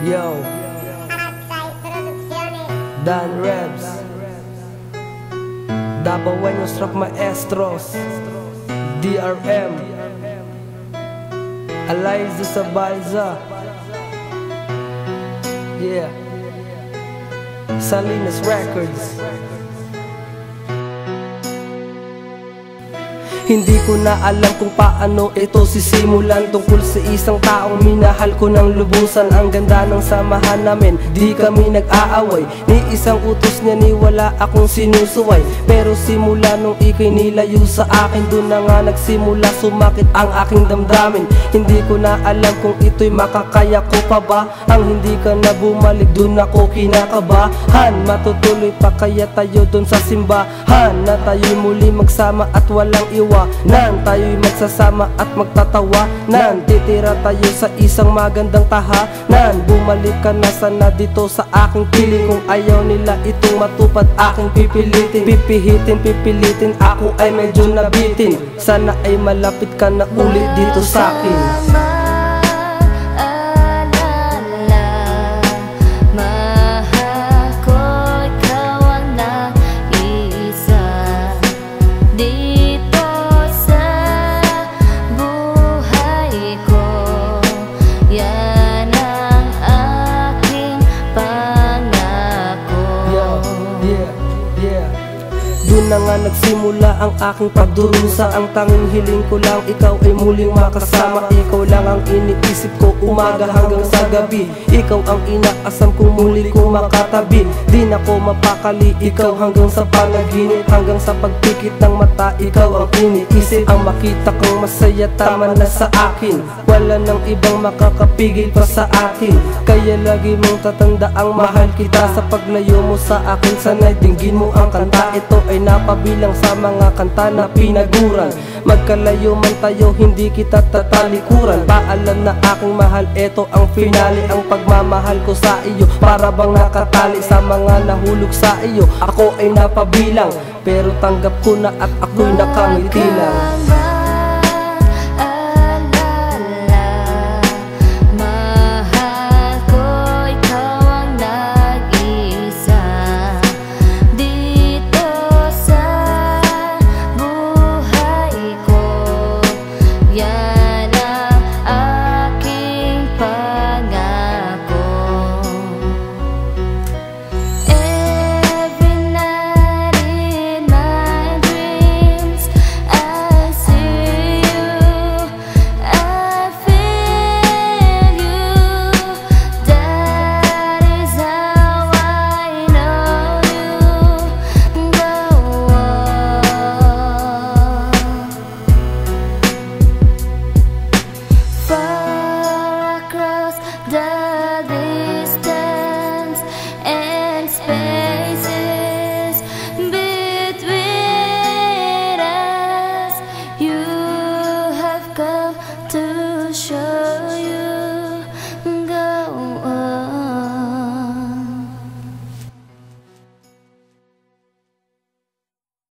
Yo, Dan Rebs, Dabaweños Rock Maestros, DRM, Eliza sa Balza, yeah, Salinas Records. Hindi ko na alam kung paano ito sisimulan. Tungkol sa isang taong minahal ko ng lubusan. Ang ganda ng samahan namin, di kami nag-aaway. Ni isang utos niya ni wala akong sinusuway. Pero simula nung ika'y nilayo sa akin, doon na nga nagsimula sumakit ang aking damdamin. Hindi ko na alam kung ito'y makakaya ko pa ba. Ang hindi ka na bumalik, doon ako kinakabahan. Matutuloy pa kaya tayo doon sa simbahan, na tayo'y muli magsama at walang iwanan. Tayo'y magsasama at magtatawanan. Titira tayo sa isang magandang tahanan. Bumalik ka na sana dito sa aking piling. Kung ayaw nila itong matupad, aking pipilitin. Pipilitin, ako ay medyo nabitin. Sana ay malapit ka na ulit dito sa akin. Doon na nga nagsimula ang aking pagdurusa. Ang tanging hiling ko lang, ikaw ay muling makasama. Ikaw lang ang iniisip ko umaga hanggang sa gabi. Ikaw ang inaasam kong muli kong makatabi. Di na ko mapakali, ikaw hanggang sa panaginip. Hanggang sa pagpikit ng mata, ikaw ang iniisip. Ang makita kang masaya, tama na sa akin. Wala nang ibang makakapigil pa sa akin. Kaya lagi mong tatanda ang mahal kita. Sa paglayo mo sa akin, sana'y dinggin mo ang kanta. Ito ay napabilang sa mga kanta na pinaguran. Magkalayo man tayo, hindi kita tatalikuran. Paalam na aking mahal, eto ang finale. Ang pagmamahal ko sa iyo, para bang nakatali sa mga nahulog sa iyo. Ako ay napabilang, pero tanggap ko na at ako'y nakangiti lang.